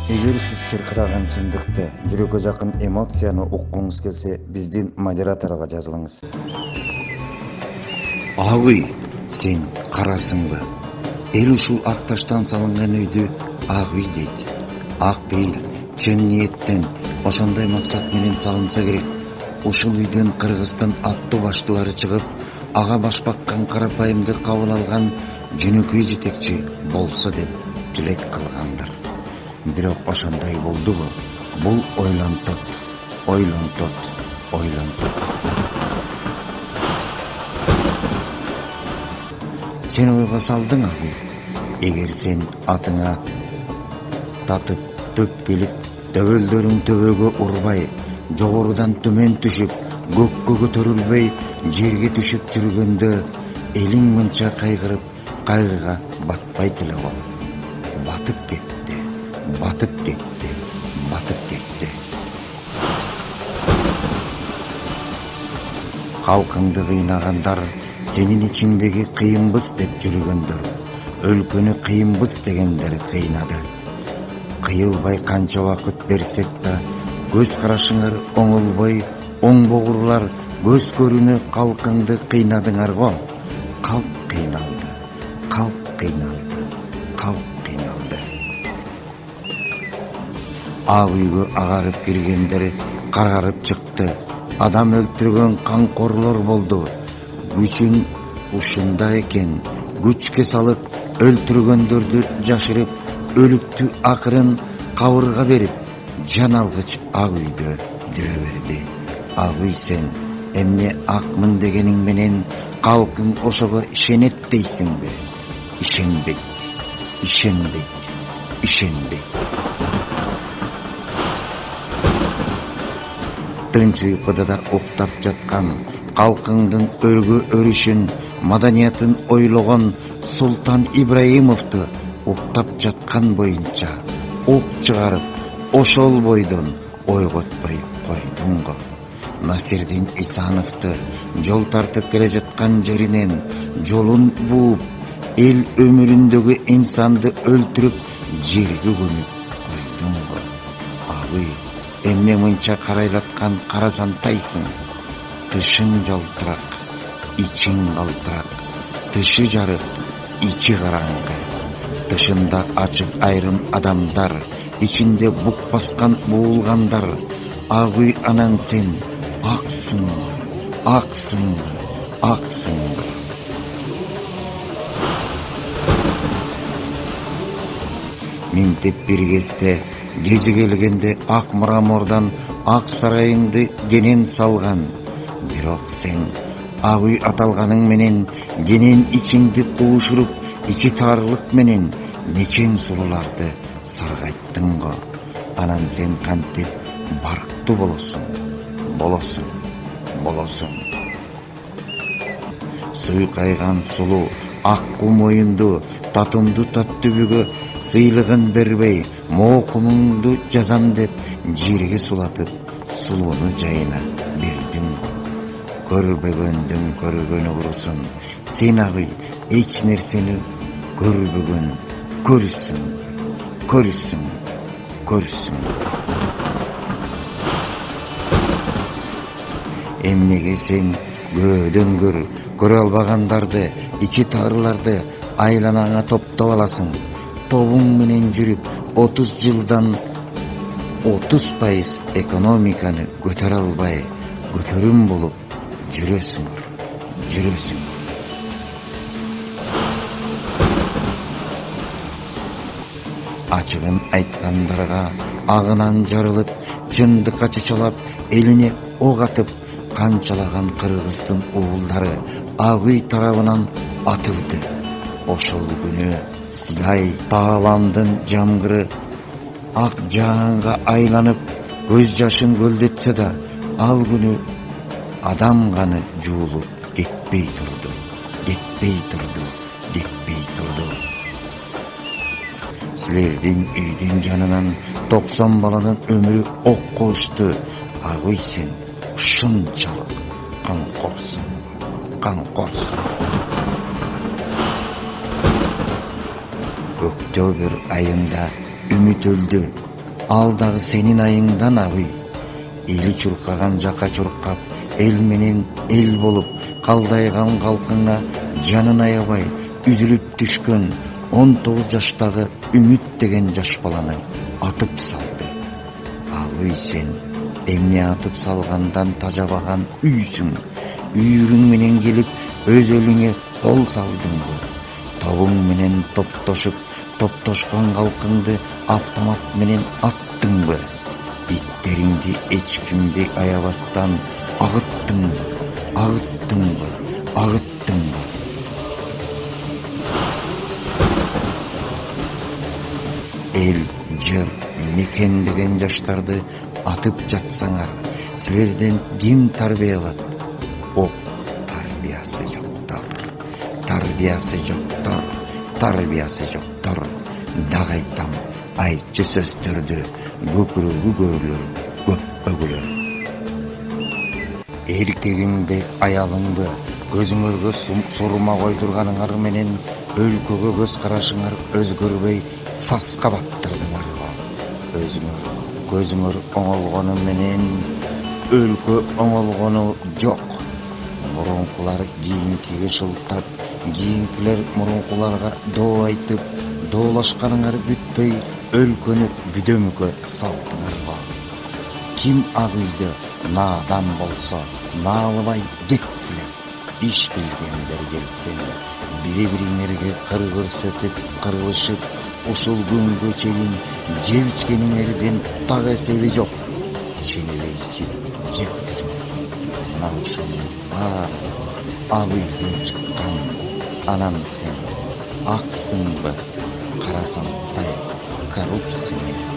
Эгер сиз чыркыраган чындыкты, жүрөккө жакын эмоцияны уккуңуз келсе, биздин модераторго жазылыңыз. Агый, сен карасыңбы? Эл ушул ак таштан салынган үйдү ак үй дейт. Ак бейил, чын ниеттен, ошондой максат менен салынса керек. Ушул үйдөн Кыргыздын аттуу баштылары чыгып, ага баш баккан карапайымды кабыл алган жөнөкөй жетекчи болсо деп тилек кылгандар. Бирок ошондой болдубу? Бул ойлонтот. Сен ойго салдың агы. Эгер сен атыңа татып, төп келип, төбөлдөрүң төбөгө урбай, жогорудан төмөн түшүп, көккө көтөрүлбөй, жерге түшүп жүргөндө, элиң мынча кайгырып, кайгыга батпайт эле го. Батып кетти. Халкыңды кыйнагандар, сенин ичиңдеги кыйынбыз деп жүргөндөр, өлкөнү кыйынбыз дегендер кыйнады. Кыйылбай канча убакыт берсек да, көз карашыңар оңолбой, оңбогурлар көз көрүнө калкыңды кыйнадыңар го. Калк кыйналды. Ак үйгө агарып киргендер карарып чыкты. Адам өлтүргөн канкорлор болду. Күчүн ушунда экен. Күчкө салып өлтүргөндөрдү жашырып, өлүктү акырын кабырга берип, жан алгыч ак үйдө жүрө берди. Ак үй сен эмне акмын дегениң менен калкың ошого ишенет дейсиңби? Ишенбейт. Тынч уйкуда да уктап жаткан, калкыңдын өргө өрүшүн, маданиятын ойлогон Султан Ибраимовду уктап жаткан боюнча ук чыгарып, ошол бойдон ойготпой койдуң го. Насирдин Исановду жол тартып келе жаткан жеринен жолун бууп, эл өмүрүндөгү инсанды өлтүрүп, жерге көмүп койдуң го. Агы, эмне мынча карайлаткан карасантайсың? Тышың жалтырак, ичиң калтырак, тышы жарык, ичи караңгы. Тышында ачык айрым адамдар, ичинде бук баскан буулгандар. Агы, анан сен аксыңбы? Минтип бир кезде, кези келгенде ак мрамордон ак сарайыңды кенен салган. Бирок сен ак үй аталганың менен кенен ичиңди куушуруп, ичи таарылык менен нечен сулууларды саргайттың го. Анан сен кантип барктуу болосуң. Суйкайган сулуу ак мойунду, татымдуу таттүбүгө сыйлыгын бербей, моокумуңду жазам деп жерге сулатып, сулууну жайына бердиң го. Көрбөгөндүн көргөнү урусун. Сен агы эч нерсени көрбөгөн көрсүң. Эмнеге сен көдөн көрө албагандарды, ичи таарыларды айланаңа топтоп аласың? Тобуң менен жүрүп, 30 жылдан 30% экономиканы көтөрө албай, көтөрүм болуп жүрөсүң. Ачыгын айткандарга агынан жарылып, чындыкка чычалап, элине ок атып, канчалаган Кыргыздын уулдары ак үй тарабынан атылды. Ошол күнү Яй Тааламдын жамгыры ак жаанга айланып, көз жашын көлдөтсө да, ал күнү адам каны жуулуп кетпей турду. Силердин үйдүн жанынан 90 баланын өмүрү окко учту. Агы, сен ушунчалык канкорсуң. Октябрь айында үмүт өлдү. Ал дагы сенин айыңдан ак үй. Эли чуркаган жака чуркап, эл менен эл болуп калдайган калкыңа жанын аябай үзүлүп түшкөн 19 жаштагы Үмүт деген жаш баланы атып салды. Ак үй, сен эмне атып салгандан тажабаган үйсүң? Үйүрүң менен келип өз элиңе кол салдыңбы? Тобуң менен топтошкон калкыңды автомат менен аттыңбы? Иттериңди эч кимди аябастан агыттыңбы? Эл, жер, мекен деген жаштарды атып жатсаңар, силерден ким тарбиялат? Ок, тарбиясы жоктор. Дагы айтам, айтчы сөздөрдү көкүрөгү көрүлөр, көп өгүлөр. Эркегиңди, аялыңды көзүңөргө сурма койдурганыңар менен өлкөгө көз карашыңар өзгөрбөй саска баттырдыңарбы? Көзүңөр оңолгону менен өлкө оңолгону жок. Мурункулар кийинкиге шылтап, кийинкилер мурункуларга доо айтып, доолашканыңар бүтпөй өлкөнү бүдөмүккө салдыңарбы? Ким ак үйдө наадан болсо, наалыбай кеткиле. Иш билгендер келсен, бири-бириңерге кыр көрсөтүп, кырылышып, ушул күнгө чейин жеп ичкениңерден так эсеби жок. Ичен эле ичип жепсиң. Мына ушунун баары ак үйдөн чыккан. Анан сен аксыңбы? Карасаңтай коррупция